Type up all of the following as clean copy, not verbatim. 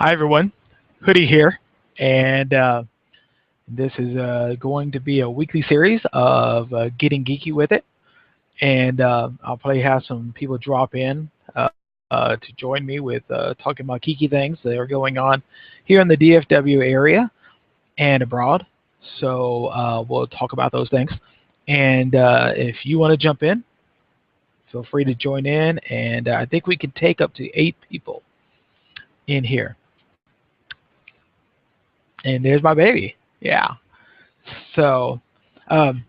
Hi everyone, Hoodie here, and this is going to be a weekly series of getting geeky with it, and I'll probably have some people drop in to join me with talking about geeky things that are going on here in the DFW area and abroad. So we'll talk about those things, and if you want to jump in, feel free to join in, and I think we can take up to 8 people in here. And there's my baby. Yeah. So um,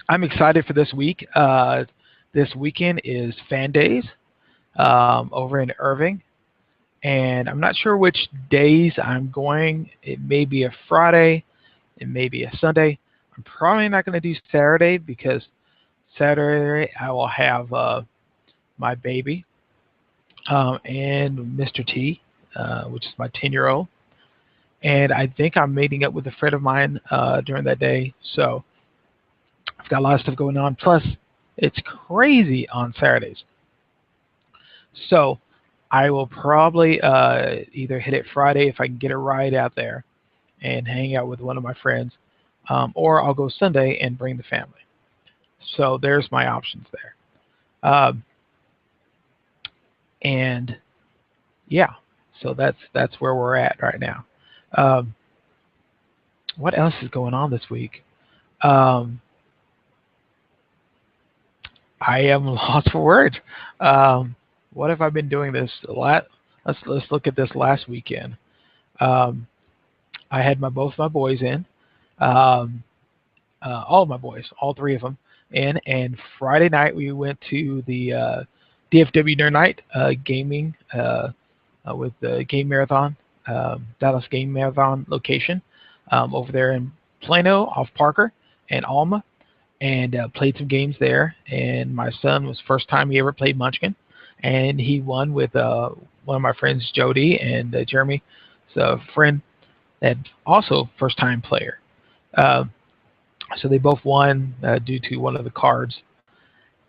I'm excited for this week. This weekend is Fan Days over in Irving, and I'm not sure which days I'm going. It may be a Friday, it may be a Sunday. I'm probably not going to do Saturday because Saturday I will have my baby and Mr. T, which is my 10-year-old. And I think I'm meeting up with a friend of mine during that day. So I've got a lot of stuff going on. Plus, it's crazy on Saturdays. So I will probably either hit it Friday if I can get a ride out there and hang out with one of my friends, or I'll go Sunday and bring the family. So there's my options there. And yeah, so that's where we're at right now. Um, what else is going on this week? Um, I am lost for words. Um, what have I been doing this let's look at this last weekend. Um, I had my both my boys in, um, all of my boys, all three of them in, and Friday night we went to the DFW Nerd Night gaming with the Game Marathon, Dallas Game Marathon location over there in Plano off Parker and Alma, and played some games there. And my son was first time he ever played Munchkin, and he won with one of my friends, Jody and Jeremy, so a friend that also first time player. Uh, so they both won due to one of the cards.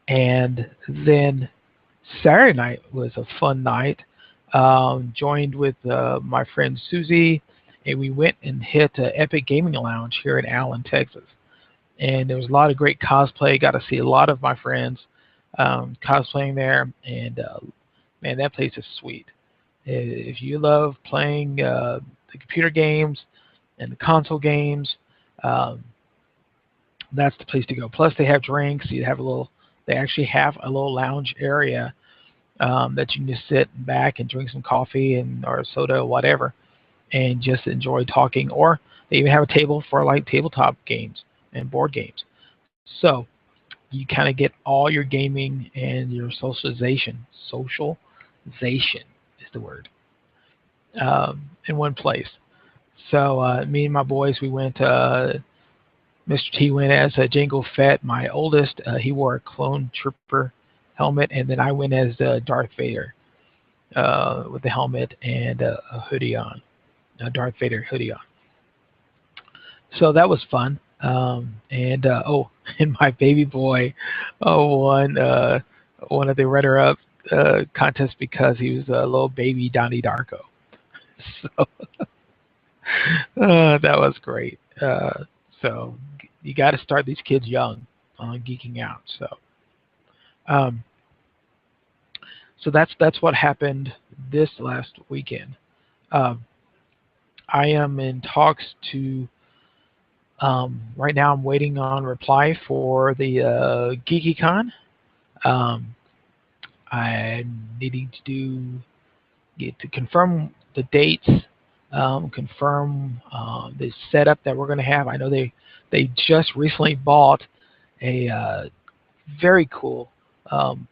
And then Saturday night was a fun night. Joined with my friend Susie, and we went and hit Epic Gaming Lounge here in Allen, Texas. And there was a lot of great cosplay. Got to see a lot of my friends cosplaying there, and man, that place is sweet. If you love playing the computer games and the console games, um, that's the place to go. Plus, they have drinks. You have a little. They actually have a little lounge area that you can just sit back and drink some coffee and or soda or whatever, and just enjoy talking. Or they even have a table for like tabletop games and board games. So you kind of get all your gaming and your socialization. Socialization is the word in one place. So me and my boys, we went. Mr. T went as a Jango Fett. My oldest, he wore a clone trooper helmet, and then I went as Darth Vader with the helmet and a hoodie on, a Darth Vader hoodie on. So that was fun. And oh, and my baby boy won one of the runner-up contests because he was a little baby Donnie Darko. So that was great. So you got to start these kids young on geeking out. Um, so that's what happened this last weekend. Um, I am in talks to right now. I'm waiting on reply for the GeekyCon. Um, I'm needing to get to confirm the dates, confirm the setup that we're going to have. I know they just recently bought a very cool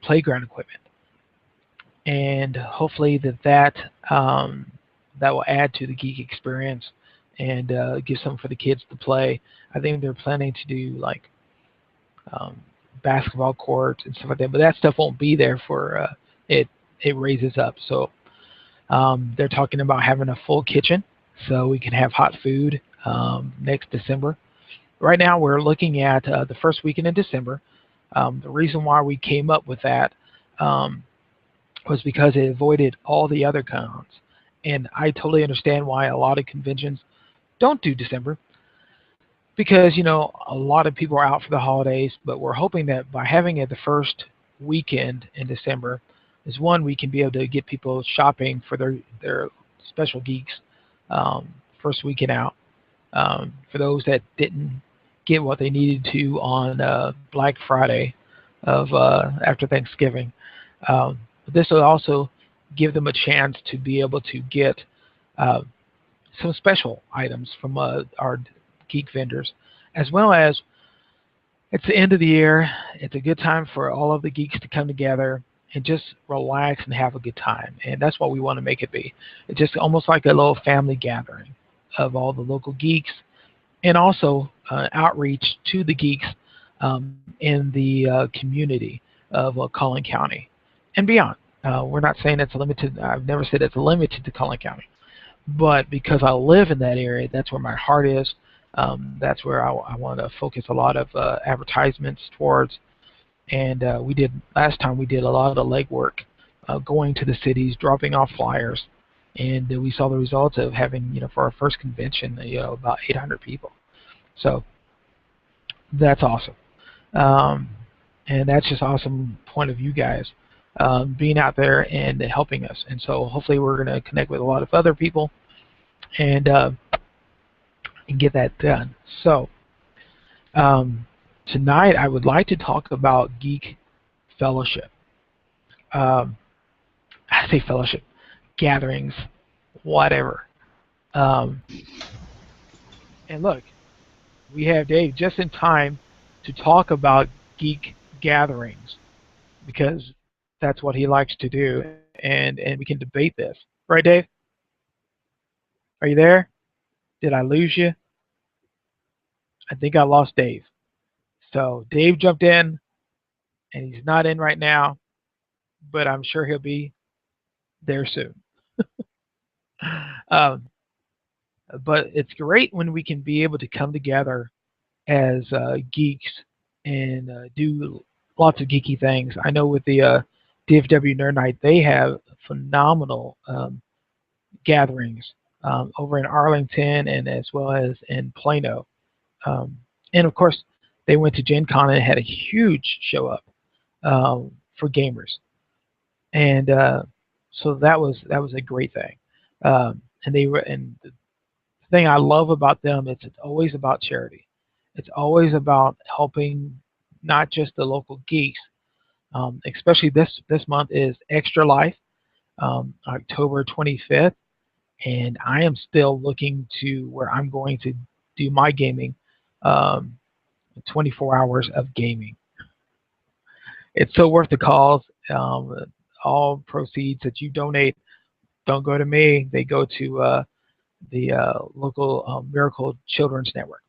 playground equipment, and hopefully that will add to the geek experience and give something for the kids to play. I think they're planning to do like um, basketball courts and stuff like that, but that stuff won't be there for it. It raises up, so they're talking about having a full kitchen so we can have hot food next December. Right now, we're looking at the first weekend in December. The reason why we came up with that um, was because it avoided all the other cons. And I totally understand why a lot of conventions don't do December because a lot of people are out for the holidays. But we're hoping that by having it the first weekend in December, is one we can be able to get people shopping for their special geeks first weekend out. For those that didn't get what they needed to on Black Friday of after Thanksgiving, this will also give them a chance to be able to get uh, some special items from our geek vendors, as well as it's the end of the year. It's a good time for all of the geeks to come together and just relax and have a good time. And that's what we want to make it be. It's just almost like a little family gathering of all the local geeks and also outreach to the geeks in the community of Collin County and beyond. We're not saying it's limited. I've never said it's limited to Collin County, but because I live in that area, that's where my heart is. That's where I want to focus a lot of advertisements towards. And we did last time. We did a lot of the legwork, going to the cities, dropping off flyers, and we saw the results of having, for our first convention, about 800 people. So that's awesome, um, and that's just awesome point of you guys being out there and helping us. And so hopefully we're going to connect with a lot of other people and get that done. So um, tonight I would like to talk about Geek Fellowship. Um, I say fellowship, gatherings, whatever. Um, and look, we have Dave just in time to talk about geek gatherings because that's what he likes to do, and we can debate this. Right, Dave? Are you there? Did I lose you? I think I lost Dave. So Dave jumped in, and he's not in right now, but I'm sure he'll be there soon. Um, but it's great when we can be able to come together as geeks and do lots of geeky things. I know with the DFW Nerd Night, they have phenomenal gatherings over in Arlington and as well as in Plano. Um, and of course, they went to Gen Con and had a huge show up for gamers. And so that was a great thing. And they were and the thing I love about them is it's always about charity. It's always about helping not just the local geeks. Especially this month is Extra Life, October 25th, and I am still looking to where I'm going to do my gaming, um, 24 hours of gaming. It's so worth the calls. All proceeds that you donate don't go to me; they go to the local Miracle Children's Network.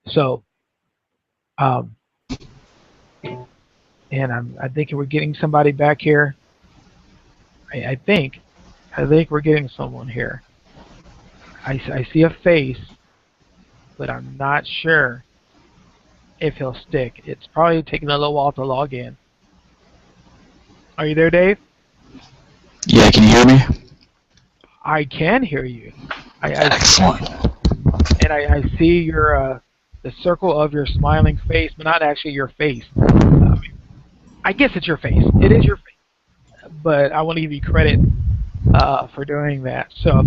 So, um, and I think we're getting somebody back here. I think we're getting someone here. I see a face, but I'm not sure if he'll stick. It's probably taking a little while to log in. Are you there, Dave? Yeah, can you hear me? I can hear you. I Excellent. and I see your the circle of your smiling face, but not actually your face. I guess it's your face. It is your face, but I want to give you credit for doing that. So,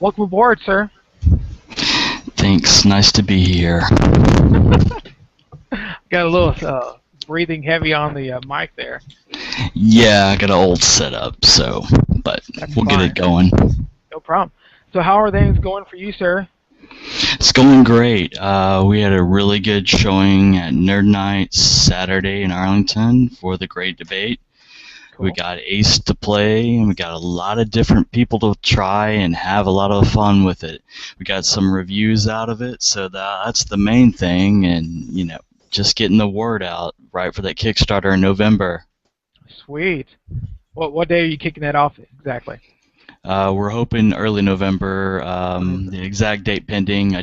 welcome aboard, sir. Thanks. Nice to be here. Got a little breathing heavy on the mic there. Yeah, I got an old setup, so, but That's we'll get fine. it going. No problem. So, how are things going for you, sir? It's going great. We had a really good showing at Nerd Night Saturday in Arlington for the great debate. We Cool. got Ace to play, and we got a lot of different people to try and have a lot of fun with it. We got some reviews out of it, so that's the main thing, and, just getting the word out right for that Kickstarter in November. Sweet. What day are you kicking that off exactly? We're hoping early November. November. The exact date pending. I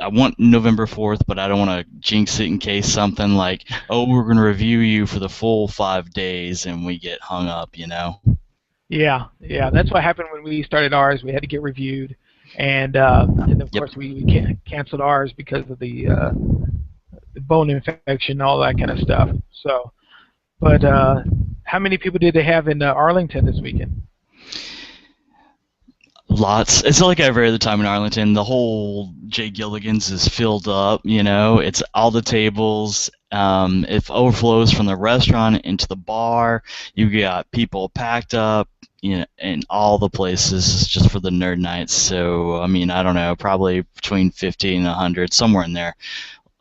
want November 4th, but I don't want to jinx it in case something like, oh, we're going to review you for the full 5 days and we get hung up. Yeah, yeah. That's what happened when we started ours. We had to get reviewed, and of Yep. course we canceled ours because of the bone infection, and all that kind of stuff. So, but how many people did they have in Arlington this weekend? Lots. It's like every other time in Arlington. The whole Jay Gilligan's is filled up. It's all the tables. It overflows from the restaurant into the bar. You got people packed up. In all the places just for the nerd nights. So I mean, I don't know, probably between 50 and 100, somewhere in there.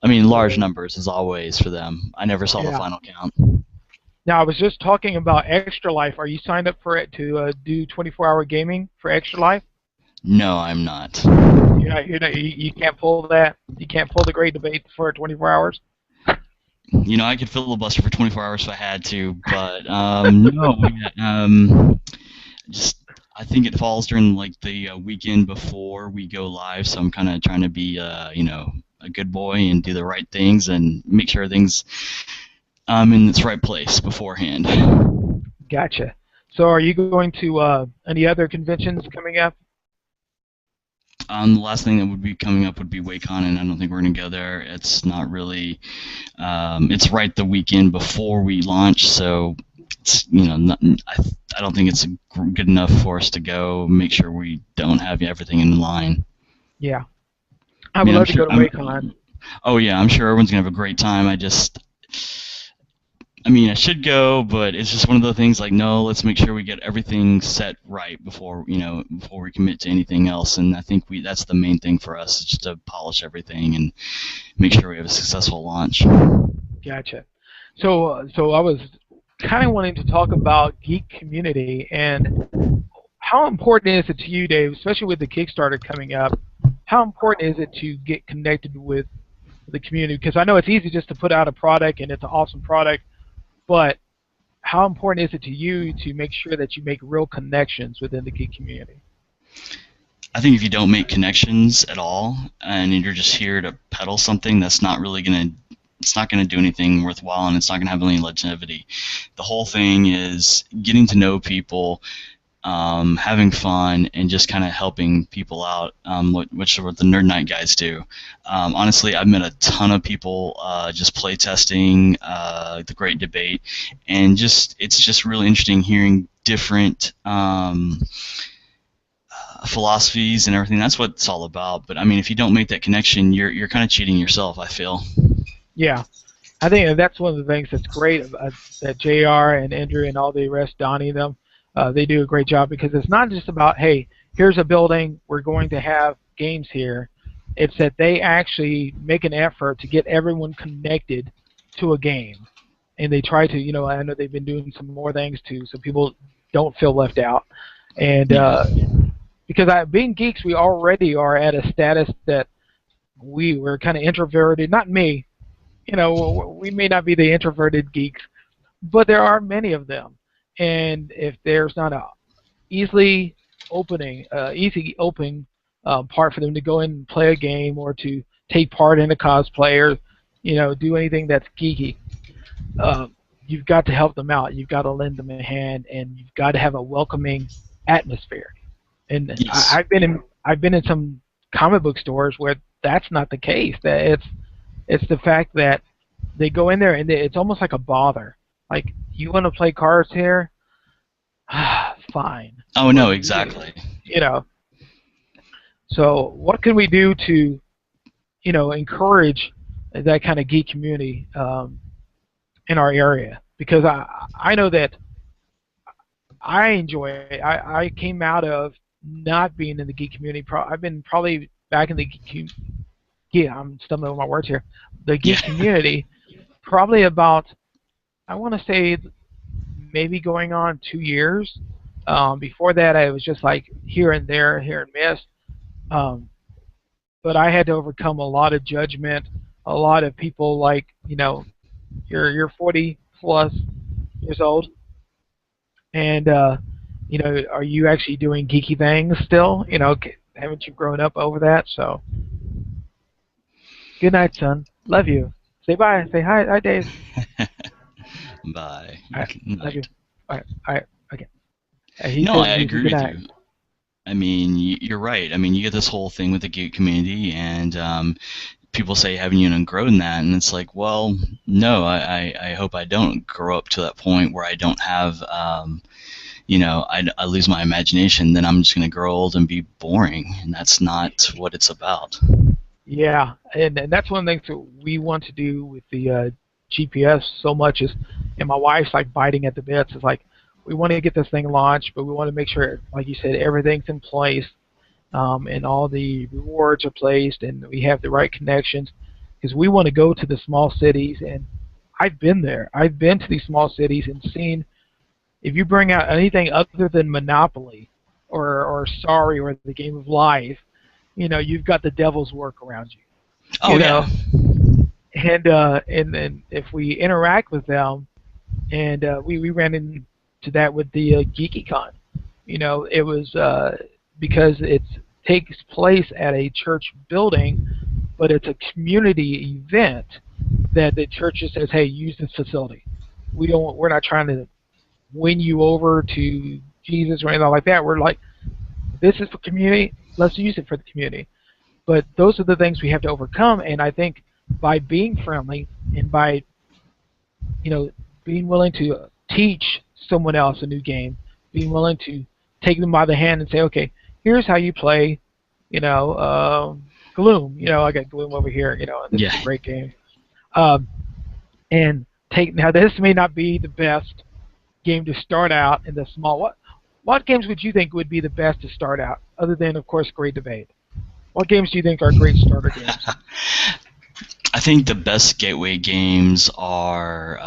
I mean, large So numbers as always for them. I never saw the yeah. final count. Now I was just talking about Extra Life. Are you signed up for it to do 24-hour gaming for Extra Life? No, I'm not. You can't pull that. You can't pull the great debate for 24 hours. I could filibuster for 24 hours if I had to, but no. Just I think it falls during like the weekend before we go live, so I'm kind of trying to be a good boy and do the right things and make sure things in its right place beforehand. Gotcha. So are you going to any other conventions coming up? The last thing that would be coming up would be Wacon, and I don't think we're gonna go there. It's not really. It's right the weekend before we launch, so it's I don't think it's good enough for us to go. Make sure we don't have everything in line. Yeah, I I would mean, I'm love to sure. go to Wacon. Oh yeah, I'm sure everyone's gonna have a great time. I mean, I should go, but it's just one of the things like, no, let's make sure we get everything set right before we commit to anything else. And I think that's the main thing for us, is just to polish everything and make sure we have a successful launch. Gotcha. So I was kind of wanting to talk about geek community and how important is it to you, Dave, especially with the Kickstarter coming up? How important is it to get connected with the community? Because I know it's easy just to put out a product and it's an awesome product, but how important is it to you to make sure that you make real connections within the geek community? I think if you don't make connections at all and you're just here to peddle something, that's not really gonna it's not going to do anything worthwhile, and it's not going to have any longevity. The whole thing is getting to know people, having fun, and just kind of helping people out, which is what the Nerd Night guys do. Honestly, I've met a ton of people just play testing the Great Debate, and it's just really interesting hearing different philosophies and everything. That's what it's all about. But I mean, if you don't make that connection, you're kind of cheating yourself, I feel. Yeah, I think that's one of the things that's great that JR and Andrew and all the rest, Donnie and them, they do a great job because it's not just about, hey, here's a building, we're going to have games here. It's that they actually make an effort to get everyone connected to a game. And they try to, I know they've been doing some more things too, so people don't feel left out. And Yeah. because being geeks, we already are at a status that we're kind of introverted. Not me, we may not be the introverted geeks, but there are many of them. And if there's not a easy opening part for them to go in and play a game or to take part in a cosplay or, do anything that's geeky, uh, you've got to help them out. You've got to lend them a hand, and you've got to have a welcoming atmosphere. And Yes. I've been in some comic book stores where that's not the case. That it's the fact that they go in there and it's almost like a bother. Like, you want to play cards here? Fine. Oh But no, exactly. you know, so what can we do to encourage that kind of geek community in our area? Because I know that I enjoy it. I came out of not being in the geek community. I've been probably back in the yeah, I'm stumbling over my words here. The Yeah. geek community probably about, I want to say, maybe going on 2 years. Before that, I was just like here and there, here and miss. Um, but I had to overcome a lot of judgment. A lot of people like, you're 40 plus years old, and are you actually doing geeky things still? Haven't you grown up over that? So, good night, son. Love you. Say bye. Say hi. Hi, Dave. Bye. All right. Good Love you. night. All right. All right. Okay. He No, says I he agree can with act. you. I mean, you're right. I mean, you get this whole thing with the geek community, and people say, haven't you grown that? And it's like, well, no, I hope I don't grow up to that point where I don't have, I lose my imagination. Then I'm just going to grow old and be boring, and that's not what it's about. Yeah, and that's one of the things that we want to do with the GPS so much is, and my wife's like biting at the bits. It's like we want to get this thing launched, but we want to make sure, like you said, everything's in place, and all the rewards are placed, and we have the right connections, because we want to go to the small cities. And I've been there. I've been to these small cities and seen if you bring out anything other than Monopoly or Sorry or the Game of Life, you've got the devil's work around you. Oh You yeah, know, and if we interact with them, and we ran into that with the GeekyCon. It was because it takes place at a church building, but it's a community event that the church just says, "Hey, use this facility. We're not trying to win you over to Jesus or anything like that. We're like, this is for community. Let's use it for the community." But those are the things we have to overcome, and I think by being friendly and by you know being willing to teach someone else a new game, being willing to take them by the hand and say, okay, here's how you play, Gloom. I got Gloom over here. And this is yeah. a great game. Um, and take now this may not be the best game to start out in the small. What games would you think would be the best to start out, other than of course Great Debate? What games do you think are great starter games? I think the best gateway games are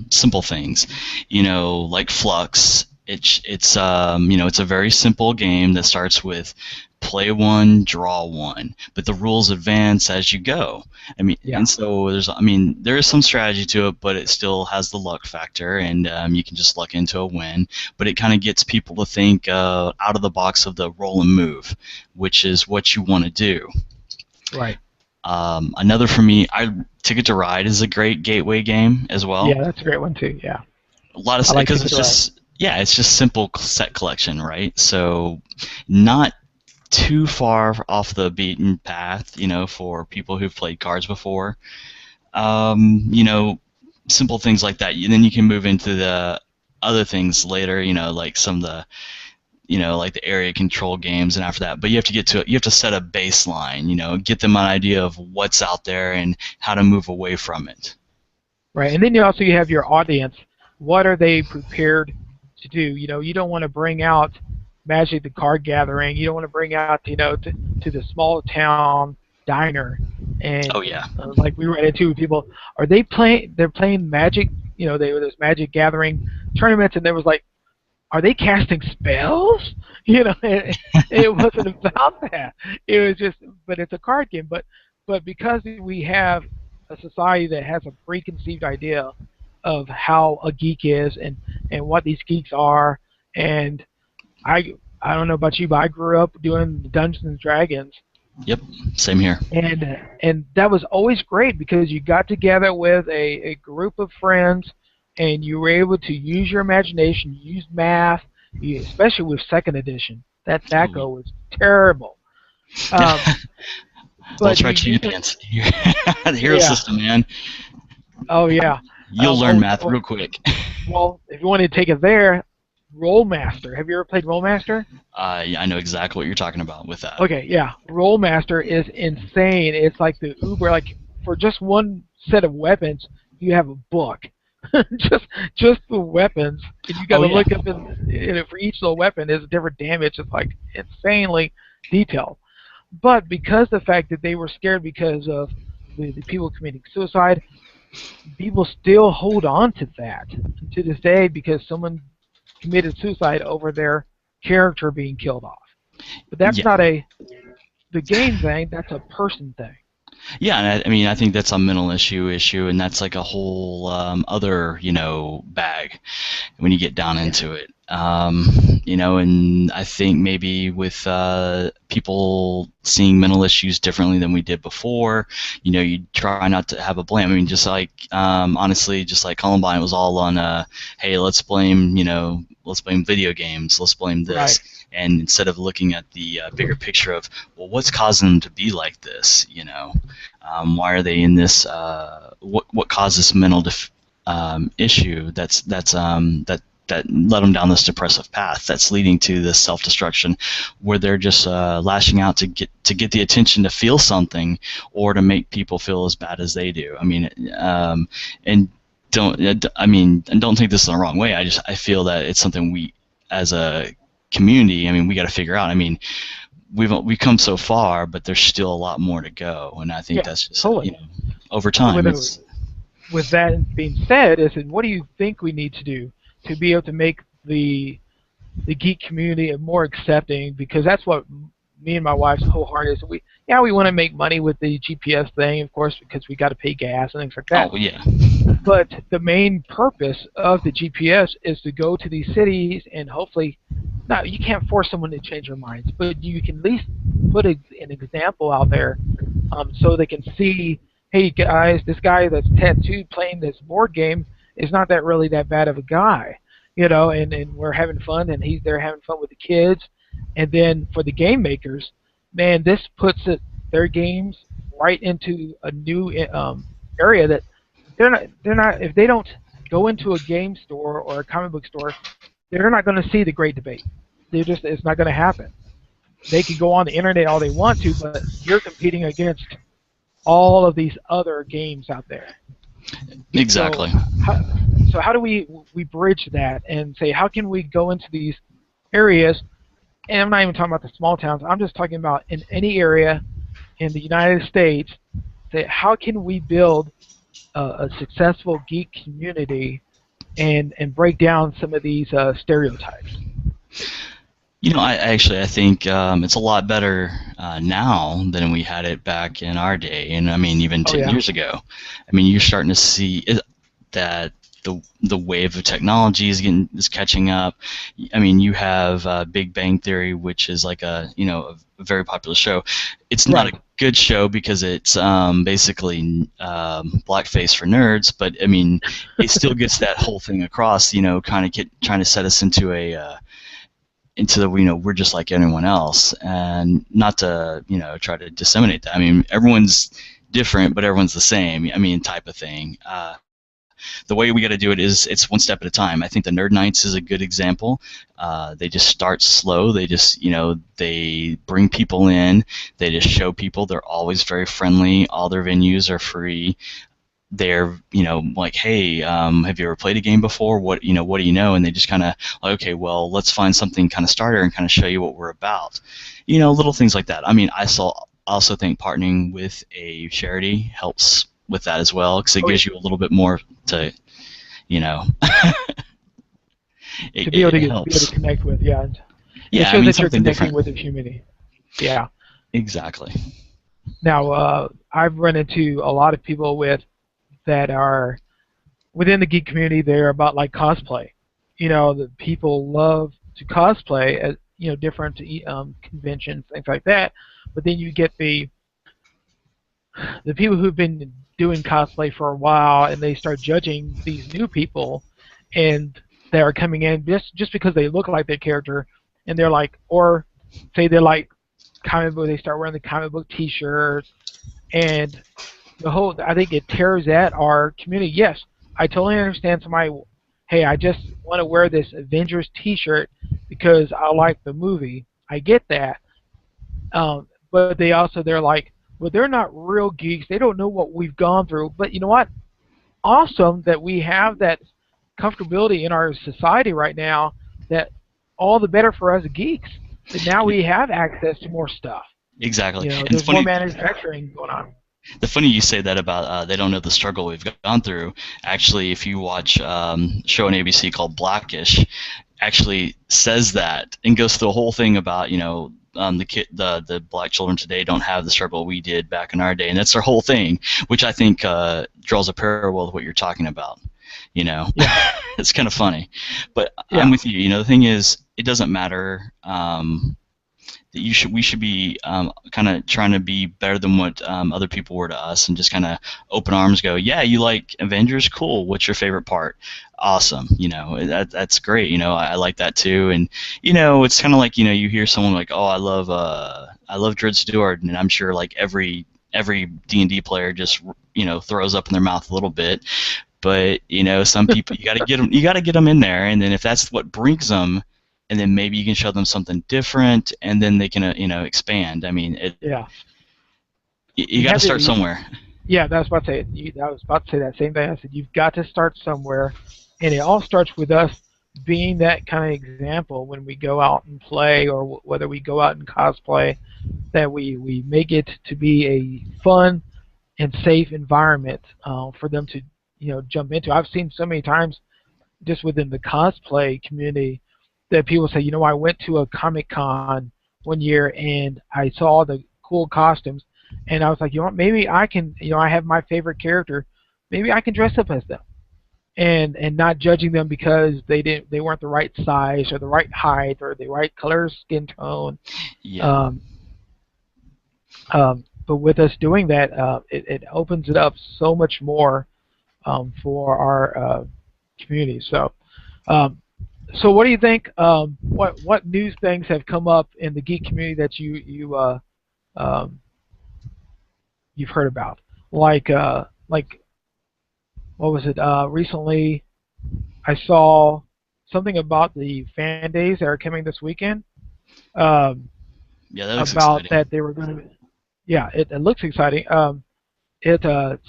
simple things, like Flux. It's a very simple game that starts with play one, draw one, but the rules advance as you go. I mean, Yeah. and so there is some strategy to it, but it still has the luck factor, and you can just luck into a win. But it kind of gets people to think out of the box of the roll and move, which is what you want to do. Right. Another for me, Ticket to Ride is a great gateway game as well. Yeah, that's a great one too. Yeah, A lot of I like because Ticket it's to Ride. just yeah, it's just simple set collection, right? So not too far off the beaten path, for people who've played cards before. You know, simple things like that. Then you can move into the other things later, like some of the like the area control games and after that. But you have to set a baseline, get them an idea of what's out there and how to move away from it. Right, and then you have your audience. What are they prepared to do? You don't want to bring out Magic the Card Gathering. You don't want to bring out to the small town diner, and Oh yeah. like we ran into people. Are they playing? They're playing Magic. They were this Magic Gathering tournaments, and there was like, are they casting spells? It wasn't about that. It was just, but it's a card game. But because we have a society that has a preconceived idea of how a geek is and what these geeks are, and I don't know about you, but I grew up doing Dungeons and Dragons, Yep. Same here. and that was always great because you got together with a group of friends and you were able to use your imagination, use math, especially with second edition. That Ooh. THACO was terrible. Um, We'll but try you cheating use it. pants. The hero Yeah. system, man. Oh yeah. You'll learn math Well, real quick. well, if you want to take it there, Rollmaster. Have you ever played Rollmaster? Yeah, I know exactly what you're talking about with that. Okay, yeah. Rollmaster is insane. It's like the Uber. Like for just one set of weapons, you have a book. just just the weapons, and you got Oh to yeah. look up for each little weapon is a different damage. It's like insanely detailed. But because the fact that they were scared because of the people committing suicide, people still hold on to that to this day because someone committed suicide over their character being killed off. But that's Yeah. not the game thing. That's a person thing. Yeah, and I mean, I think that's a mental issue, and that's like a whole other, bag when you get down Yeah. into it. And I think maybe with people seeing mental issues differently than we did before, you try not to have a blame. I mean, just like honestly, just like Columbine was all on, hey, let's blame, let's blame video games, let's blame Right. this, and instead of looking at the bigger picture of, well, what's causing them to be like this, why are they in this, what caused this mental issue that led them down this depressive path that's leading to this self-destruction, where they're just lashing out to get the attention to feel something or to make people feel as bad as they do. I mean, and don't take this in the wrong way. I feel that it's something we, as a community, I mean, we got to figure out. I mean, we've come so far, but there's still a lot more to go, and I think Yeah, that's just totally. over So time. It's with that being said, is that what do you think we need to do to be able to make the geek community more accepting? Because that's what me and my wife's whole heart is. We want to make money with the GPS thing, of course, because we got to pay gas and things like that. oh yeah, But the main purpose of the GPS is to go to these cities and hopefully, now you can't force someone to change their minds, but you can at least put an example out there, so they can see, hey guys, this guy that's tattooed playing this board game is not that really that bad of a guy, and we're having fun and he's there having fun with the kids. And then for the game makers, man, this puts their games right into a new area that they're not if they don't go into a game store or a comic book store, they're not going to see the great debate. It's not going to happen. They can go on the internet all they want to, but you're competing against all of these other games out there. So exactly. how, how do we bridge that and say, how can we go into these areas? And I'm not even talking about the small towns. I'm just talking about in any area in the United States. Say, how can we build a successful geek community and break down some of these stereotypes? I think it's a lot better now than we had it back in our day, and I mean even Oh 10 yeah, years ago. I mean, you're starting to see that the wave of technology is catching up. I mean, you have Big Bang Theory, which is like a very popular show. It's not right. a good show because it's basically blackface for nerds, but I mean, it still gets that whole thing across. Kind of trying to set us into we're just like anyone else, and not to try to disseminate that. I mean, everyone's different, but everyone's the same. I mean, type of thing. The way we got to do it is it's one step at a time. I think the Nerd Nights is a good example. They just start slow. They just they bring people in. They just show people. They're always very friendly. All their venues are free. They're like, hey, have you ever played a game before? What do you know? And they just kind of like, okay, well, let's find something kind of starter and kind of show you what we're about. Little things like that. I mean, also think partnering with a charity helps with that as well, because it Oh yeah, gives you a little bit more to you know to it be able to helps. connect with, yeah. And it Yeah, I shows mean that you're something connecting different. with the community. Yeah. Exactly. Now, I've run into a lot of people that are within the geek community. They're about like cosplay. The people love to cosplay at different conventions, things like that. But then you get the people who've been doing cosplay for a while, and they start judging these new people, and they are coming in just because they look like their character, and they're like, or say they're like comic book, they start wearing the comic book T-shirts, and I think it tears at our community. Yes, I totally understand somebody. Hey, I just want to wear this Avengers T-shirt because I like the movie. I get that, but they're like, well, they're not real geeks. They don't know what we've gone through. But you know what? Awesome that we have that comfortability in our society right now. That all the better for us geeks. That now we have access to more stuff. Exactly. And There's more manufacturing going on. the funny you say that about they don't know the struggle we've gone through. Actually, if you watch a show on ABC called Blackish, actually says that and goes through the whole thing about the black children today don't have the struggle we did back in our day, and that's their whole thing, which I think draws a parallel with what you're talking about. Yeah, It's kind of funny, but I'm yeah. with you. The thing is, it doesn't matter. That we should be kind of trying to be better than what other people were to us, and just kind of open arms go, yeah, you like Avengers, cool, what's your favorite part? awesome. That's great. I like that too. And it's kind of like you hear someone like, oh, I love Dread Stewart, and I'm sure like every D&D player just throws up in their mouth a little bit. But some people you got to get them in there, and then if that's what brings them, and then maybe you can show them something different, and then they can expand. I mean, Yeah. you You got to have start to. somewhere. Yeah, that was about to say. I was about to say that same thing. I said you've got to start somewhere, and it all starts with us being that kind of example when we go out and play, or whether we go out and cosplay. That we make it to be a fun and safe environment for them to jump into. I've seen so many times just within the cosplay community that people say, I went to a Comic Con one year and I saw the cool costumes, and I was like, maybe I can, I have my favorite character, maybe I can dress up as them, and not judging them because they weren't the right size or the right height or the right color skin tone. Yeah. Um, but with us doing that, it opens it up so much more for our community. Um, so what do you think? What new things have come up in the geek community that um, you've heard about? Like what was it? Recently, I saw something about the fan days that are coming this weekend. Um, Yeah, that looks about exciting. that they were going to. Yeah, it looks exciting. It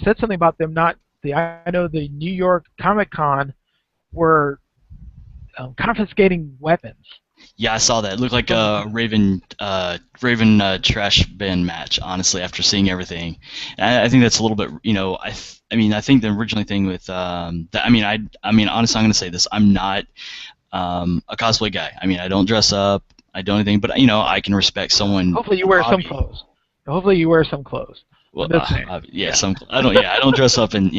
said something about them not the I know the New York Comic Con were confiscating weapons Yeah, I saw that. It looked like from the a Raven trash bin match. Honestly, after seeing everything, and I think that's a little bit. I mean, I think the original thing with that. I mean, honestly, I'm gonna say this. I'm not a cosplay guy. I mean, I don't dress up. I don't anything, but I can respect someone hopefully you wear some hobby. clothes. Hopefully you wear some clothes. Well, I'm just saying. yeah, Yeah. some I don't. Yeah, I don't dress up in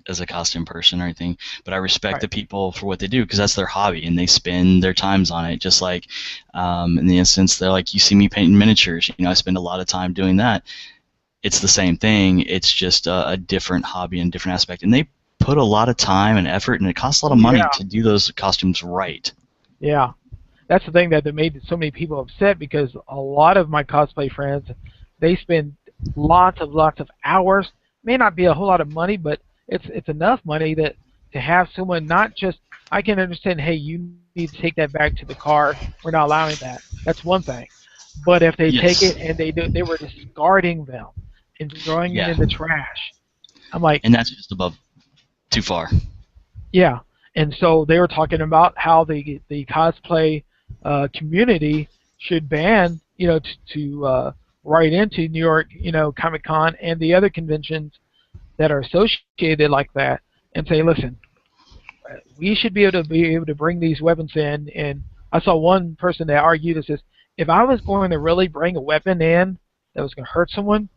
as a costume person or anything, but I respect Right. the people for what they do because that's their hobby and they spend their times on it. Just like in the instance, they're like, you see me painting miniatures. I spend a lot of time doing that. It's the same thing. It's just a different hobby and different aspect, and they put a lot of time and effort, and it costs a lot Oh of money yeah. to do those costumes right. Yeah. That's the thing that made so many people upset because a lot of my cosplay friends, they spend lots of hours. May not be a whole lot of money, but it's enough money that to have someone not just I can understand. Hey, you need to take that back to the car. We're not allowing that. That's one thing. But if they take it Yes. and they were discarding them and throwing it Yeah. in the trash, I'm like, And that's just above too far. yeah. And so they were talking about how the cosplay community should ban, to write into New York, Comic Con and the other conventions that are associated like that, and say, listen, we should be able to bring these weapons in. And I saw one person that argued and says, if I was going to really bring a weapon in that was going to hurt someone,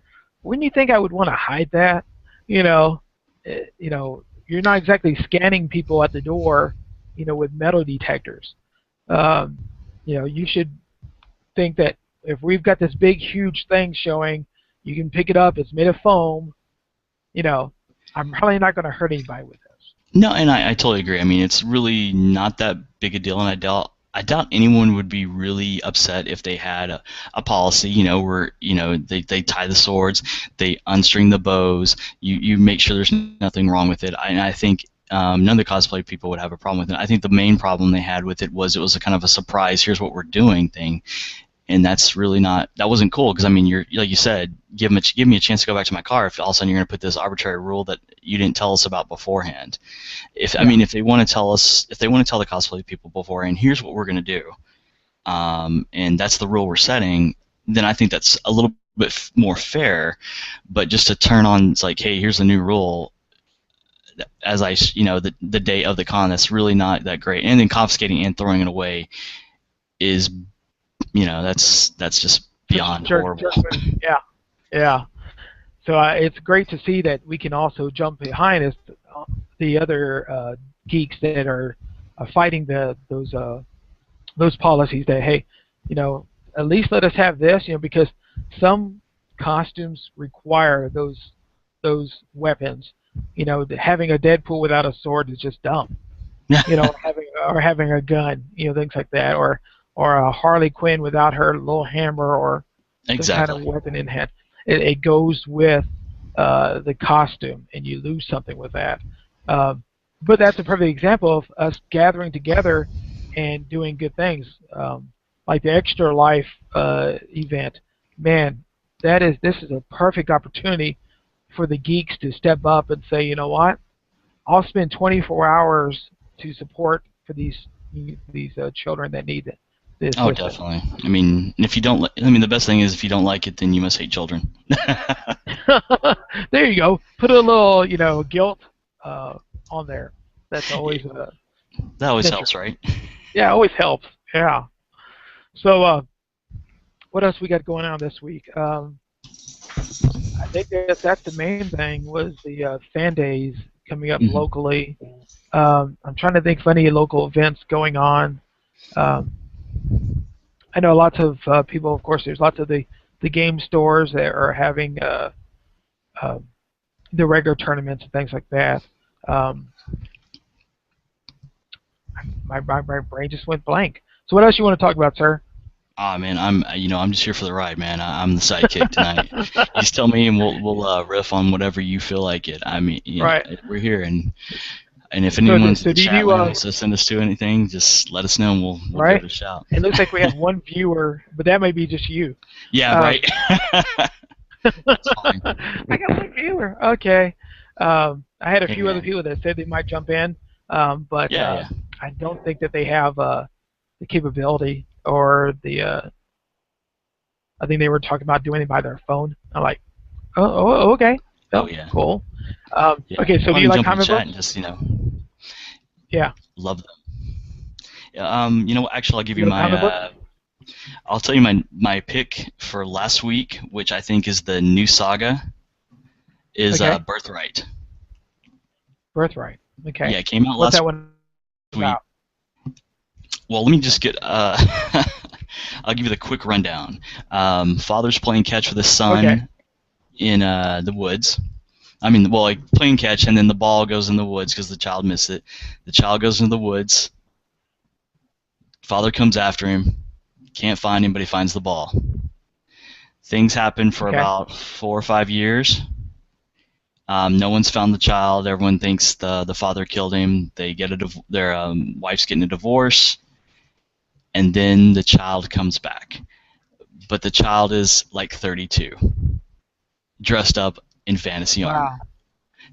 wouldn't you think I would want to hide that? You know, you're not exactly scanning people at the door, with metal detectors. Um, you should think that if we've got this big, huge thing showing, you can pick it up. It's made of foam. You know, I'm probably not going to hurt anybody with this. No, and I totally agree. I mean, it's really not that big a deal, and I doubt anyone would be really upset if they had a policy, where they tie the swords, they unstring the bows, you make sure there's nothing wrong with it. I think none of the cosplay people would have a problem with it. I think the main problem they had with it was a kind of a surprise. Here's what we're doing thing, and that's really not that wasn't cool because I mean you're like you said give me a chance to go back to my car if all of a sudden you're going to put this arbitrary rule that you didn't tell us about beforehand. If I Yeah, mean if they want to tell us if they want to tell the cosplay people beforehand here's what we're going to do, and that's the rule we're setting, then I think that's a little bit more fair. But just to turn on it's like hey here's the new rule as the day of the con, that's really not that great. And then confiscating and throwing it away is that's just just beyond horrible. jerk move. Yeah, yeah. So it's great to see that we can also jump behind us, the other geeks that are fighting those policies. That hey, at least let us have this, because some costumes require those weapons, Having a Deadpool without a sword is just dumb. Having a gun, things like that, or a Harley Quinn without her little hammer or some kind of Exactly. weapon in hand. It goes with the costume, and you lose something with that. Um, but that's a perfect example of us gathering together and doing good things, like the Extra Life event. Man, this is a perfect opportunity for the geeks to step up and say, you know what? I'll spend 24 hours to support for these children that need the Oh, assistance. definitely. I mean, if you don't, I mean, the best thing is if you don't like it, then you must hate children. There you go. Put a little, guilt uh, on there. That's always That always essential. helps, right? Yeah, always helps. Yeah. So, what else we got going on this week? I think that's the main thing was the fan days coming up Hmm. locally. I'm trying to think of any local events going on. Um, I know lots of people. Of course, there's lots of the game stores that are having uh, the regular tournaments and things like that. Um, my brain just went blank. So what else you want to talk about, sir? Ah, man, I'm just here for the ride, man. I'm the sidekick tonight. You just tell me, and we'll riff on whatever you feel like it. I mean, Right. we're here, and if So anyone's in so the do you chat do line wants to send us to anything, just let us know, and we'll give right? it a shout. It looks like we have one viewer, but that may be just you. Yeah, right. Um, That's fine. I got one viewer. Okay. I had a Hey, few other man. people that said they might jump in, but Yeah, yeah. I don't think that they have the capability or the. I think they were talking about doing it by their phone. I'm like, okay, Oh, oh, yeah. cool. Yeah. Okay, so Go do ahead you and like jump in the comic chat books? and just Yeah, love them. What, actually, I'll give you you like my comic books? I'll tell you my pick for last week, which I think is the new saga, is Okay, Birthright. Birthright. Okay, Yeah, it came out what's last that one week. about? Well, let me just get. I'll give you the quick rundown. Father's playing catch with his Okay, son in the woods. I mean, well, like playing catch, and then the ball goes in the woods because the child missed it. The child goes into the woods. Father comes after him. Can't find him, but he finds the ball. Things happen for okay, about 4 or 5 years. No one's found the child. Everyone thinks the father killed him. They get their wife's getting a divorce, and then the child comes back. But the child is like 32, dressed up in fantasy armor. wow.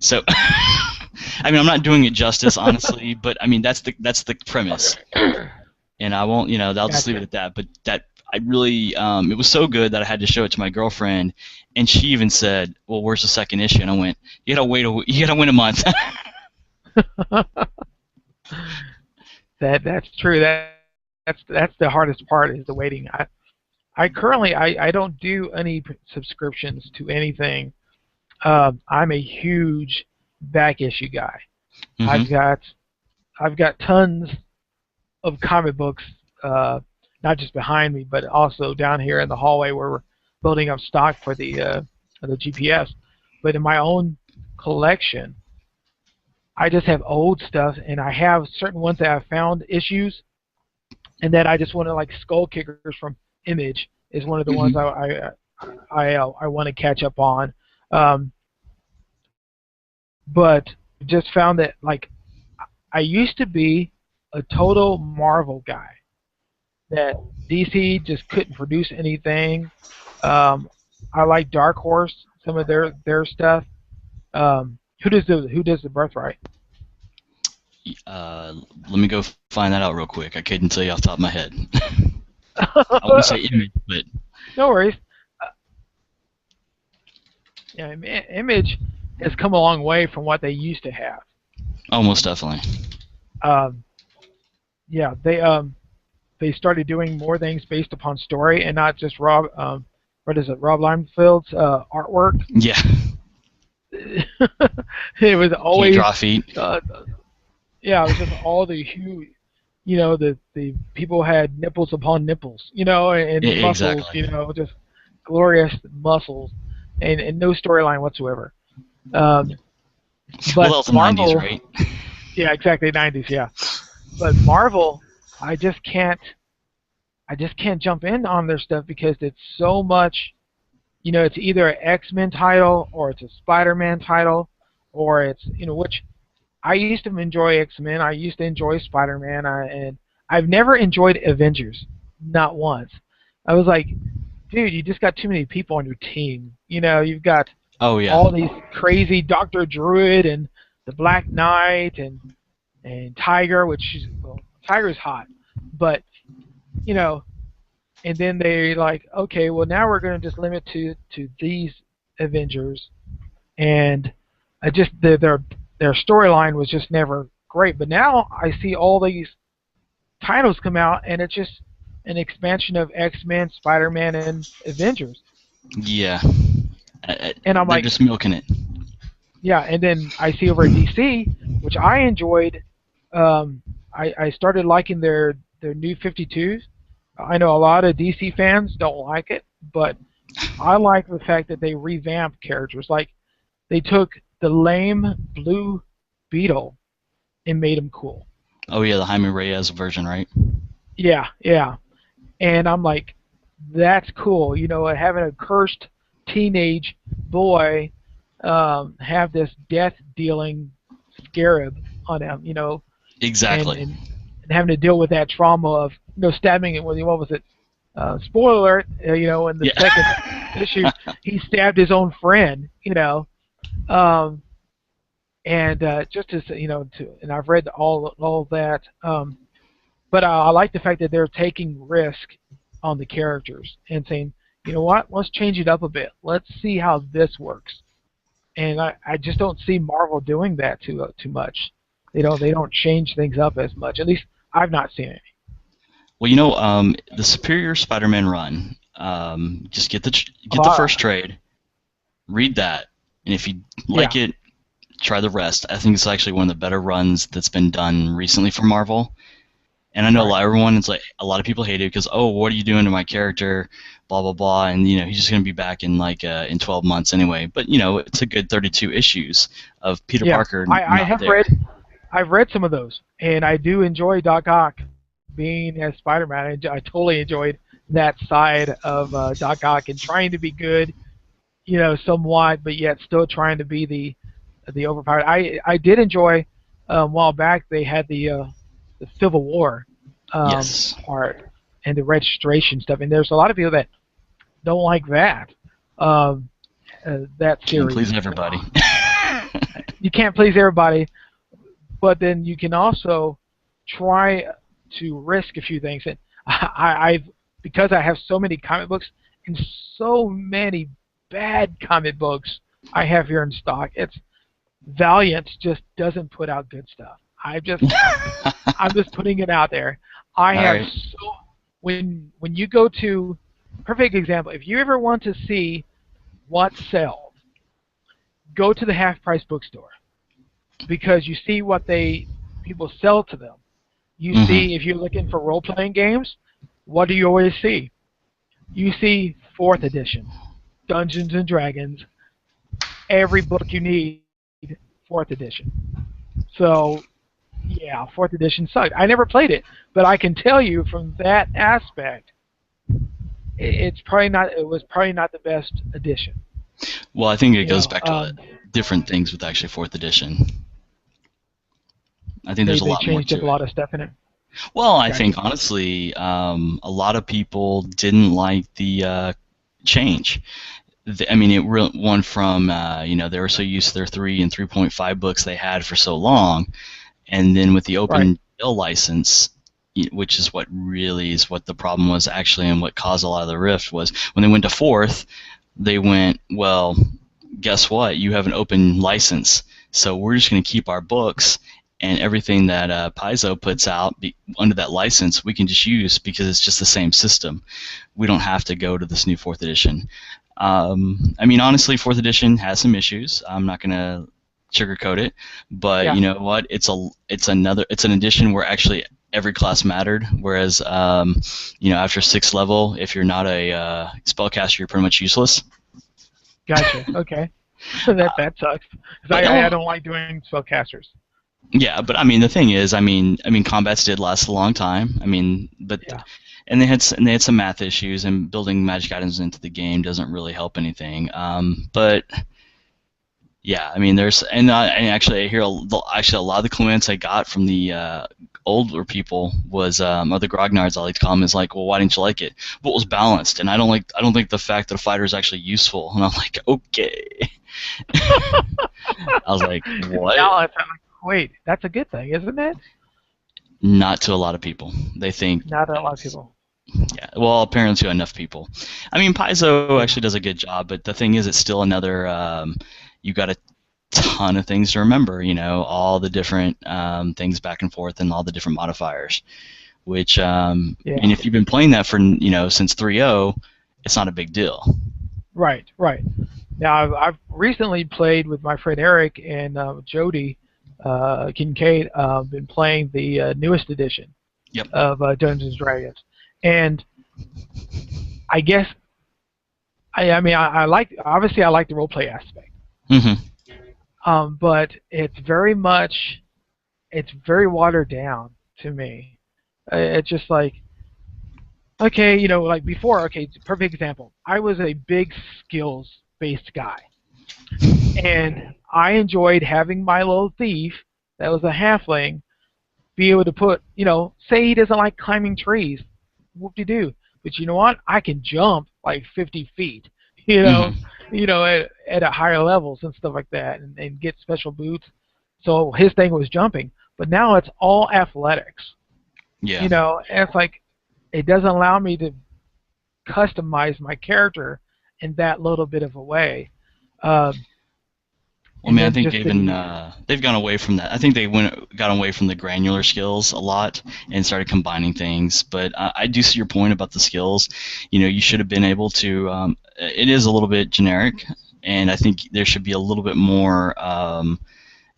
So, I mean, I'm not doing it justice, honestly, but I mean that's the premise, and I won't, I'll just leave it Gotcha. at that. But that I really, it was so good that I had to show it to my girlfriend, and she even said, "Well, where's the second issue?" And I went, you gotta wait a month." That's true. That's the hardest part is the waiting. I currently I don't do any subscriptions to anything. I'm a huge back issue guy. Hmm. I've got I've got tons of comic books, not just behind me, but also down here in the hallway where we're building up stock for the GPS. But in my own collection, I just have old stuff, and I have certain ones that I've found issues, and that I just want to like Skull Kickers from Image is one of the ones Hmm. I want to catch up on. Um, but just found that like I used to be a total Marvel guy that DC just couldn't produce anything. Um, I like Dark Horse, some of their stuff. Who does the Birthright? Uh, Let me go find that out real quick. I couldn't tell you off the top of my head. I wouldn't say image, but No worries. Uh, yeah, Image has come a long way from what they used to have. almost definitely. Um, yeah, they started doing more things based upon story and not just what is it, Rob Liefeld's artwork. Yeah, It was can't always draw feet. uh, yeah, it was just all the huge, the people had nipples upon nipples, and muscles, Exactly. just glorious muscles, and no storyline whatsoever. Um, Well, that But was the 90s, Marvel, right? yeah, exactly 90s, yeah. But Marvel, I just can't, I just can't jump in on their stuff because it's so much. It's either an X-Men title or it's a Spider-Man title, or it's which I used to enjoy X-Men. I used to enjoy Spider-Man, and I've never enjoyed Avengers, not once. I was like, dude, you just got too many people on your team. You've got Oh yeah, all these crazy Doctor Druid and the Black Knight and Tiger, which is well, Tiger's hot, but you know, and then they like, okay, well now we're going to just limit to these Avengers, and I just their storyline was just never great. But now I see all these titles come out, and it's just an expansion of X Men, Spider Man, and Avengers, yeah. and I'm They're like, just milking it. yeah. And then I see over at DC, which I enjoyed. I started liking their new 52s. I know a lot of DC fans don't like it, but I like the fact that they revamped characters. Like they took the lame Blue Beetle and made him cool. Oh yeah, the Jaime Reyes version, right? Yeah, yeah. And I'm like, that's cool. Having a cursed teenage boy have this death dealing scarab on him. And, Exactly. and and having to deal with that trauma of stabbing it with what was it? Spoiler alert. In the second Yeah. issue, he stabbed his own friend. Um, and just as and I've read all of that. But I like the fact that they're taking risk on the characters and saying, you know what, let's change it up a bit. Let's see how this works. And I just don't see Marvel doing that too much. They don't change things up as much. At least I've not seen it. Well, the Superior Spider-Man run. Just get the Uh, first trade, read that, and if you like yeah, it, try the rest. I think it's actually one of the better runs that's been done recently for Marvel. And I know right. a lot of people hate it because, oh, what are you doing to my character, blah blah blah, and he's just gonna be back in like in 12 months anyway. But it's a good 32 issues of Peter Yeah, Parker I not have there. I've read some of those, and I do enjoy Doc Ock being as Spider-Man. I totally enjoyed that side of Doc Ock and trying to be good, somewhat, but yet still trying to be the overpowered. I did enjoy a while back they had the Civil War Yes, part and the registration stuff, and there's a lot of people that don't like um, that can't series. please everybody. You can't please everybody, but then you can also try to risk a few things. And I've because I have so many comic books and so many bad comic books I have here in stock. It's Valiant just doesn't put out good stuff. I'm just putting it out there. I All have right. so when you go to perfect example. If you ever want to see what sells, go to the half price bookstore because you see what they people sell to them. You see if Mm-hmm. you're looking for role playing games, what do you always see? You see fourth edition, Dungeons and Dragons, every book you need, fourth edition. So yeah, fourth edition sucked. I never played it, but I can tell you from that aspect, it's probably not. It was probably not the best edition. Well, I think it You goes know, back to different things with actually fourth edition. I think there's a they lot more changed up to a it. lot of stuff in it. Well, I think Gotcha. honestly, a lot of people didn't like the change. I mean, went from they were so used to their 3 and 3.5 books they had for so long, and then with the Right. open bill license, which is what the problem was actually, and what caused a lot of the rift was when they went to fourth, they went, well, guess what? You have an open license, so we're just going to keep our books and everything that Paizo puts out under that license. We can just use because it's just the same system. We don't have to go to this new fourth edition. I mean, honestly, fourth edition has some issues. I'm not going to sugarcoat it, but Yeah. you know what? It's an edition where actually every class mattered. Whereas, after sixth level, if you're not a spellcaster, you're pretty much useless. Gotcha. Okay. That sucks because But I oh, don't like doing spellcasters. yeah, but I mean the thing is, I mean combats did last a long time. I mean, but Yeah. and they had some math issues, and building magic items into the game doesn't really help anything. But yeah, I mean, and actually, I hear actually a lot of the comments I got from the older people was, or the grognards I like to call them, is like, well, why didn't you like it? Well, it was balanced, and I don't think the fact that a fighter is actually useful. And I'm like, okay. I was like, It's what? balanced. I'm like, wait, that's a good thing, isn't it? Not to a lot of people. They think, Not a lot of people. yeah, well, apparently to enough people. I mean, Paizo Yeah. actually does a good job, but the thing is, it's still another. You got a ton of things to remember. You know, all the different things back and forth, and all the different modifiers. Which, and Yeah. if you've been playing that for since 3.0, it's not a big deal. Right. Right. Now I've recently played with my friend Eric and Jody Kincaid. Been playing the newest edition Yep. of Dungeons and Dragons, and I guess I mean I like obviously I like the role play aspect, Hmm. but it's very watered down to me. It's just like okay, like before. Okay, perfect example. I was a big skills based guy, and I enjoyed having my little thief that was a halfling be able to put, say he doesn't like climbing trees, whoop de doo. But you know what? I can jump like 50 feet, you know, Hmm. at a higher levels and stuff like that, and get special boots. So his thing was jumping, but now it's all athletics, Yeah. and it's like it doesn't allow me to customize my character in that little bit of a way. Um, Well, I and mean, I then think just the they've gone away from that. I think they got away from the granular skills a lot and started combining things. But I do see your point about the skills. You know, you should have been able to. It is a little bit generic, and I think there should be a little bit more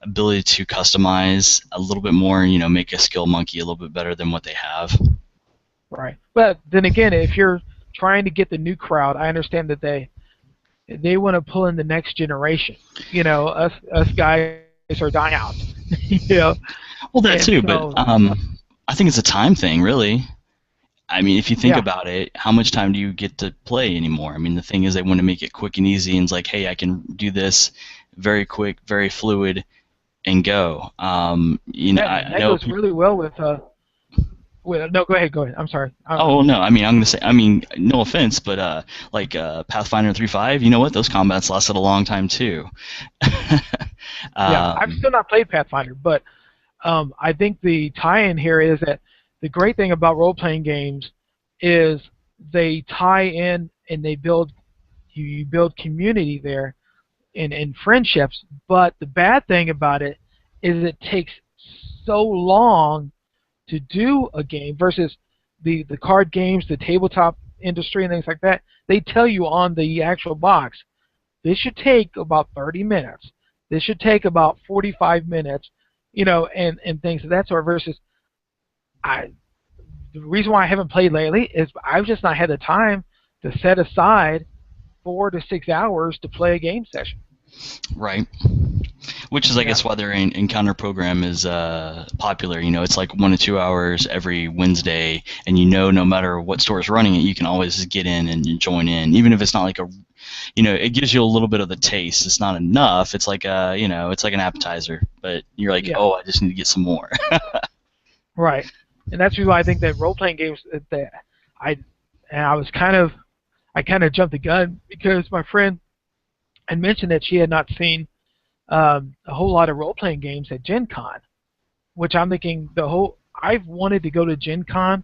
ability to customize a little bit more. You know, make a skill monkey a little bit better than what they have. right. But then again, if you're trying to get the new crowd, I understand that they want to pull in the next generation. Us guys are dying out. you know, Well, and that too, so but I think it's a time thing, really. I mean, if you think yeah, about it, how much time do you get to play anymore? I mean, the thing is, they want to make it quick and easy, and it's like, hey, I can do this very quick, very fluid, and go. I that know goes people. really well with no, go ahead. I'm sorry. Oh no, I mean, I'm gonna say, I mean, no offense, but like Pathfinder 3.5, you know what? Those combats lasted a long time too. Yeah, I've um, still not played Pathfinder, but I think the tie-in here is that the great thing about role-playing games is they tie in and they build you build community there and friendships. But the bad thing about it is it takes so long to do a game versus the card games, the tabletop industry, and things like that. They tell you on the actual box this should take about 30 minutes. This should take about 45 minutes, and things of that sort. Versus, I the reason why I haven't played lately is I've just not had the time to set aside 4 to 6 hours to play a game session. right. Which is, I Yeah, guess, why their encounter program is popular. You know, it's like 1 to 2 hours every Wednesday, and no matter what store is running it, you can always get in and join in, even if it's not like it gives you a little bit of the taste. It's not enough. It's like it's like an appetizer, but you're like, yeah, oh, I just need to get some more. right. And that's why I think that role playing games that I and I kind of jumped the gun because my friend had mentioned that she had not seen a whole lot of role playing games at Gen Con, which I'm thinking I've wanted to go to Gen Con,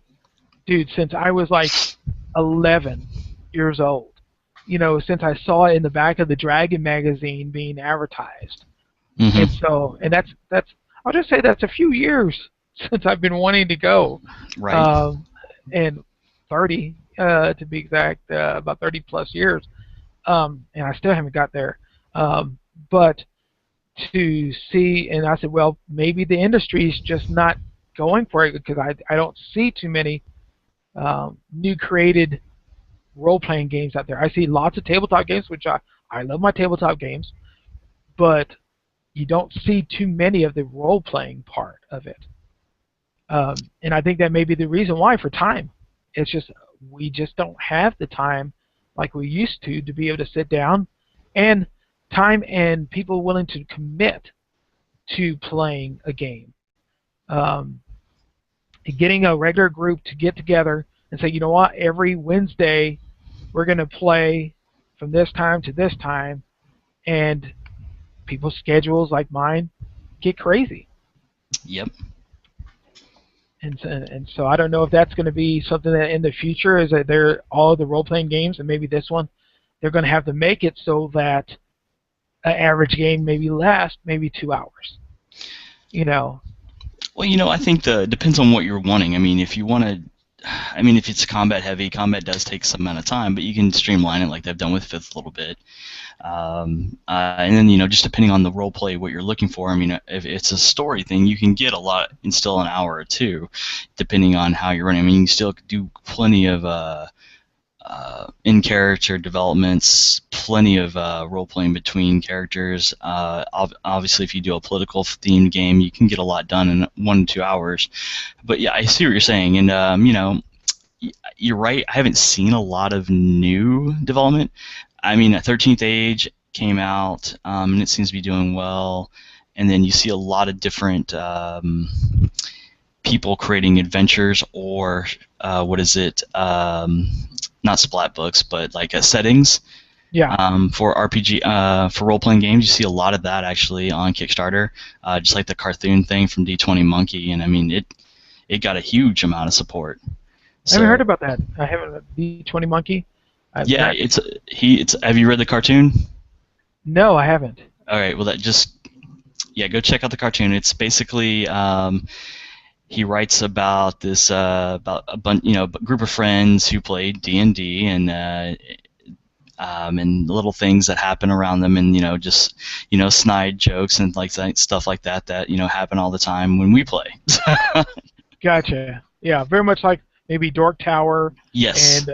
dude, since I was like 11 years old. Since I saw it in the back of the Dragon magazine being advertised. And Hmm. so, and that's I'll just say that's a few years since I've been wanting to go. Right. Um, and 30 to be exact, about 30 plus years. And I still haven't got there. But to see, and I said, well, maybe the industry is just not going for it because I don't see too many new created role playing games out there. I see lots of tabletop games, which I love my tabletop games. but you don't see too many of the role playing part of it. And I think that may be the reason why for time. It's just we just don't have the time like we used to be able to sit down and time and people willing to commit to playing a game. Um, Getting a regular group to get together and say, you know what, every Wednesday we're going to play from this time to this time, and people's schedules like mine get crazy. Yep. And so I don't know if that's going to be something that in the future is that they're all of the role playing games and maybe this one they're going to have to make it so that an average game maybe lasts maybe 2 hours. You know, Well, I think the depends on what you're wanting. I mean, if you want to, I mean, if it's combat heavy, combat does take some amount of time, but you can streamline it like they've done with Fifth a little bit. And then just depending on the role play, what you're looking for. I mean, if it's a story thing, you can get a lot in still an hour or two, depending on how you're running. I mean, you can still do plenty of in-character developments, plenty of role-playing between characters. Obviously, if you do a political-themed game, you can get a lot done in 1 to 2 hours. But yeah, I see what you're saying, and you're right. I haven't seen a lot of new development. I mean, 13th Age came out, and it seems to be doing well. And then you see a lot of different people creating adventures or what is it? Not splat books, but like settings. yeah. For RPG, for role-playing games, you see a lot of that actually on Kickstarter, just like the cartoon thing from D20 Monkey, and I mean it got a huge amount of support. I haven't heard about that. I haven't. D20 Monkey. Yeah, it's Have you read the cartoon? No, I haven't. All right, well go check out the cartoon. It's basically he writes about this about a group of friends who play D&D and little things that happen around them, and just snide jokes and like stuff like that happen all the time when we play. Gotcha. Yeah, very much like maybe Dork Tower. Yes.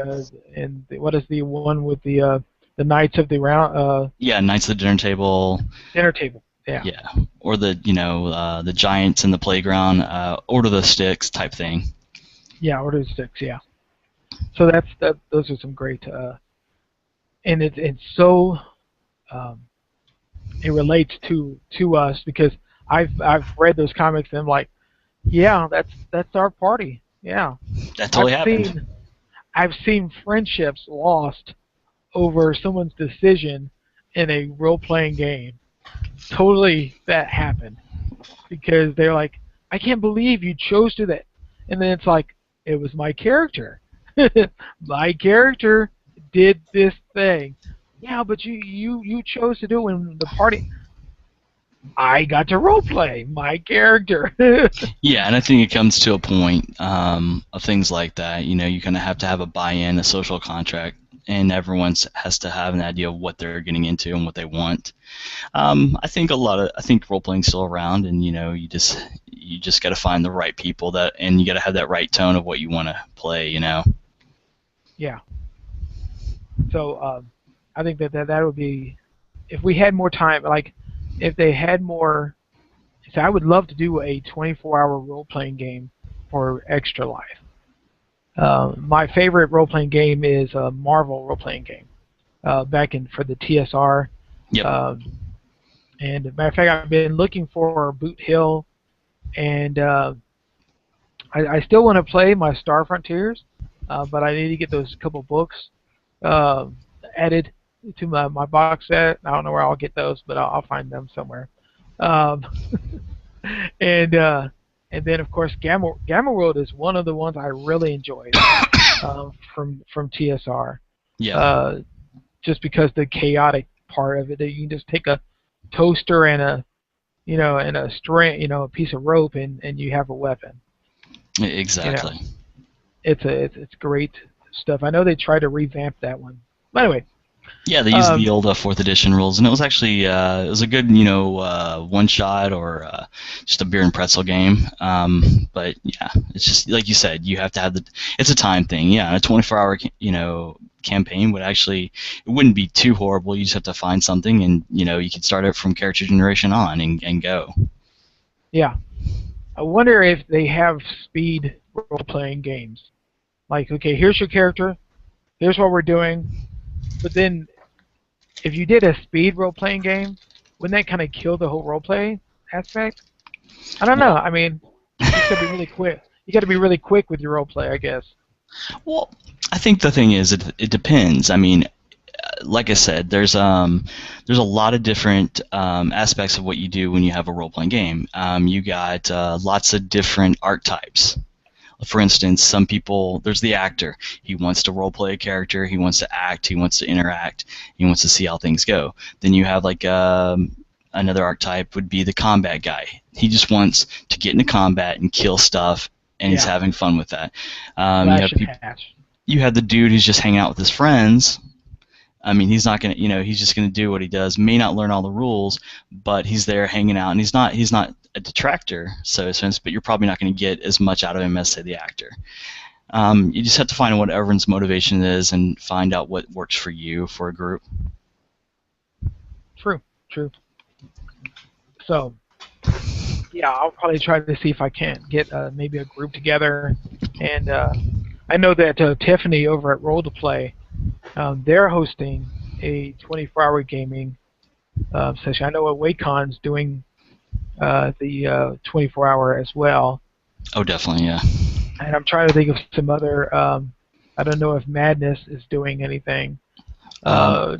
And what is the one with the Knights of the Round? Yeah, Knights of the Dinner Table. Dinner Table. Yeah. Yeah, or the the giants in the playground, Order the Sticks type thing. Yeah, Order the Sticks. Yeah. So that. Those are some great. And it's so. It relates to us because I've read those comics and I'm like, yeah, that's our party. Yeah. That totally happened. I've seen friendships lost over someone's decision in a role-playing game. Totally, that happened because they're like, I can't believe you chose to that, and then it's like, it was my character. My character did this thing. Yeah, but you chose to do it in the party. I got to role play my character. Yeah, and I think it comes to a point of things like that. You kind of have to have a buy-in, a social contract, and everyone has to have an idea of what they're getting into and what they want. I think role playing's still around, and you just got to find the right people and you got to have that right tone of what you want to play. Yeah. So I think that would be, if we had more time, like if they had more. So I would love to do a 24-hour role-playing game for Extra Life. My favorite role-playing game is a Marvel role-playing game. Back for the TSR. Yep. And as a matter of fact, I've been looking for Boot Hill, and I still want to play my Star Frontiers, but I need to get those couple books added to my box set. I don't know where I'll get those, but I'll find them somewhere. And then of course Gamma World is one of the ones I really enjoyed from TSR. Yeah. Just because the chaotic part of it, that you can just take a toaster and a string, a piece of rope, and you have a weapon. Exactly. It's great stuff. I know they tried to revamp that one. But anyway. Yeah, they used the old 4th edition rules, and it was actually it was a good one shot or just a beer and pretzel game. But yeah, it's just like you said, you have to have it's a time thing. Yeah, a 24-hour campaign would actually, it wouldn't be too horrible. You just have to find something, and you could start it from character generation on and go. Yeah. I wonder if they have speed role-playing games. Like, okay, here's your character, here's what we're doing, but then if you did a speed role-playing game, wouldn't that kind of kill the whole role-play aspect? I don't know. Well, I mean, you just got to be really quick. You got to be really quick with your role-play, I guess. well, I think the thing is, it depends. I mean, like I said, there's a lot of different aspects of what you do when you have a role playing game. You got lots of different archetypes. For instance, some people, there's the actor. He wants to role play a character. He wants to act. He wants to interact. He wants to see how things go. Then you have like another archetype would be the combat guy. He just wants to get into combat and kill stuff, and he's Yeah. having fun with that. Slash and hatch. You have the dude who's just hanging out with his friends. I mean, he's not gonna, he's just gonna do what he does. May not learn all the rules, but he's there hanging out, and he's not a detractor, so to speak. But you're probably not going to get as much out of him as say the actor. You just have to find what everyone's motivation is and find out what works for you for a group. True. So, yeah, I'll probably try to see if I can't get maybe a group together. And I know that Tiffany over at Roll to Play, they're hosting a 24-hour gaming session. I know Waycon's doing the 24-hour as well. Oh, definitely, yeah. And I'm trying to think of some other. I don't know if Madness is doing anything. I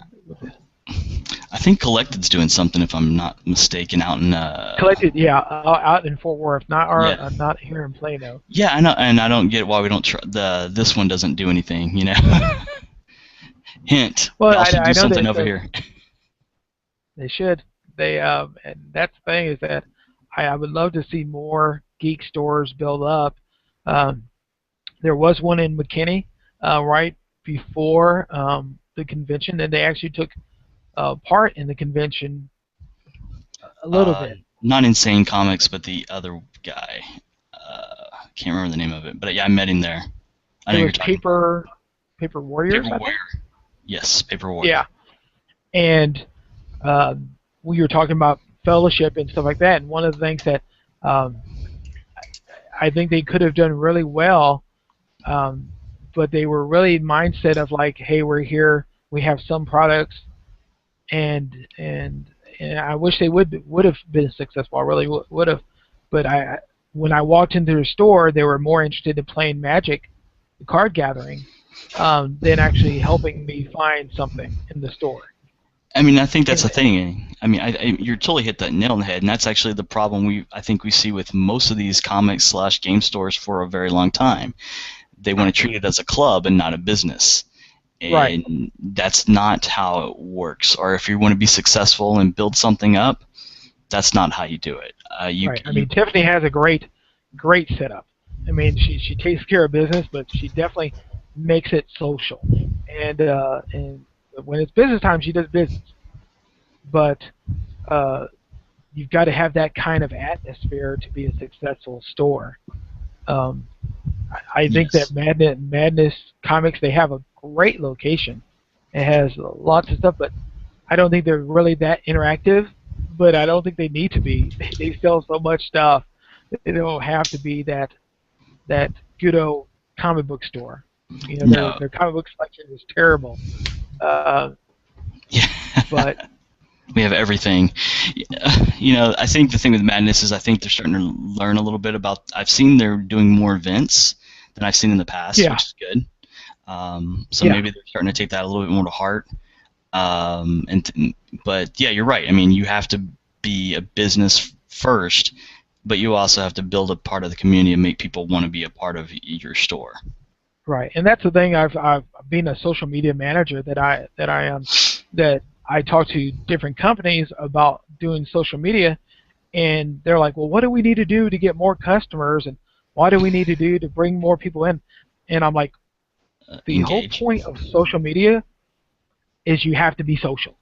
think Collected's doing something, if I'm not mistaken, out in. Collected, yeah, out in Fort Worth, not here in Plano. Yeah, I know, and I don't get why we don't. This one doesn't do anything, Hint. Well, y'all should I do know something over here. They should. They and that's the thing is that I would love to see more geek stores build up. There was one in McKinney right before the convention, and they actually took part in the convention a little bit. Not Insane Comics, but the other guy. I can't remember the name of it, but yeah, I met him there. I know It you're was talking. Paper Warriors. Paper Warrior. Yes, Paper Warrior. Yeah, and we were talking about fellowship and stuff like that, and one of the things that I think they could have done really well, but they were really mindset of like, hey, we're here, we have some products, and I wish they would have been successful. I really would have, but when I walked into the store, they were more interested in playing Magic, the card gathering, than actually helping me find something in the store. I mean, I think that's the thing. I mean, you're totally hit that nail on the head, and that's actually the problem I think we see with most of these comics / game stores for a very long time. They want to treat it as a club and not a business. And Right. that's not how it works. Or if you want to be successful and build something up, that's not how you do it. Right. I mean, Tiffany has a great setup. I mean, she takes care of business, but she definitely makes it social. And when it's business time, she does business. But you've got to have that kind of atmosphere to be a successful store. I think Yes. that Madness Comics, they have a great location. It has lots of stuff, but I don't think they're really that interactive. But I don't think they need to be. They sell so much stuff. They don't have to be that good old comic book store. No. Their comic book selection is terrible. Yeah. But We have everything. I think the thing with Madness is I think they're starting to learn a little bit about. I've seen they're doing more events than I've seen in the past, Yeah. which is good. So Yeah. maybe they're starting to take that a little bit more to heart. But yeah, you're right. I mean, you have to be a business first, but you also have to build a part of the community and make people want to be a part of your store. right, and that's the thing. I've been a social media manager that I talk to different companies about doing social media, and they're like, well, what do we need to do to get more customers, and what do we need to do to bring more people in? And I'm like, the Engage. whole point of social media is you have to be social.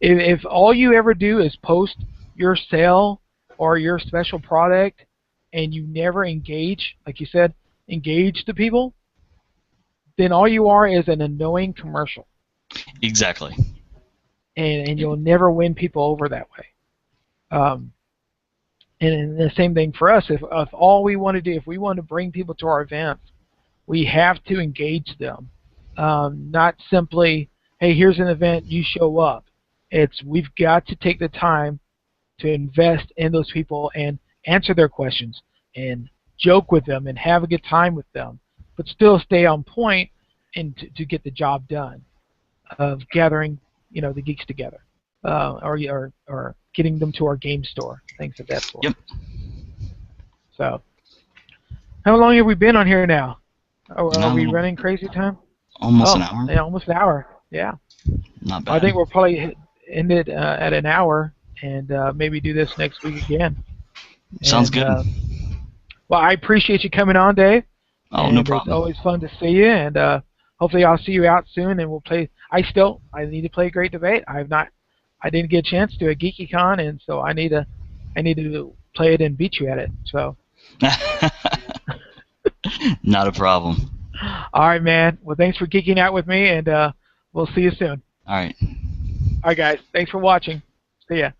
if all you ever do is post your sale or your special product and you never engage, like you said, engage the people, then all you are is an annoying commercial, Exactly. and you'll never win people over that way. Um, and the same thing for us. If all we want to do, if we want to bring people to our events, we have to engage them, not simply, hey, here's an event, you show up. It's we've got to take the time to invest in those people and answer their questions and joke with them and have a good time with them, but still stay on point and to get the job done of gathering, the geeks together, or getting them to our game store, things of that sort. Yep. So, how long have we been on here now? Are Not a we little, running crazy time? almost an Oh, hour. yeah, almost an hour. Yeah. Not I bad. think we'll probably end it at an hour and maybe do this next week again. Sounds And good. well, I appreciate you coming on, Dave. Oh, no And it's problem. always fun to see you. And hopefully, I'll see you out soon, and we'll play. I need to play Great Debate. I didn't get a chance to at GeekyCon, and so I need to play it and beat you at it. So, Not a problem. all right, man. Well, thanks for geeking out with me, and we'll see you soon. All right. All right, guys. Thanks for watching. See ya.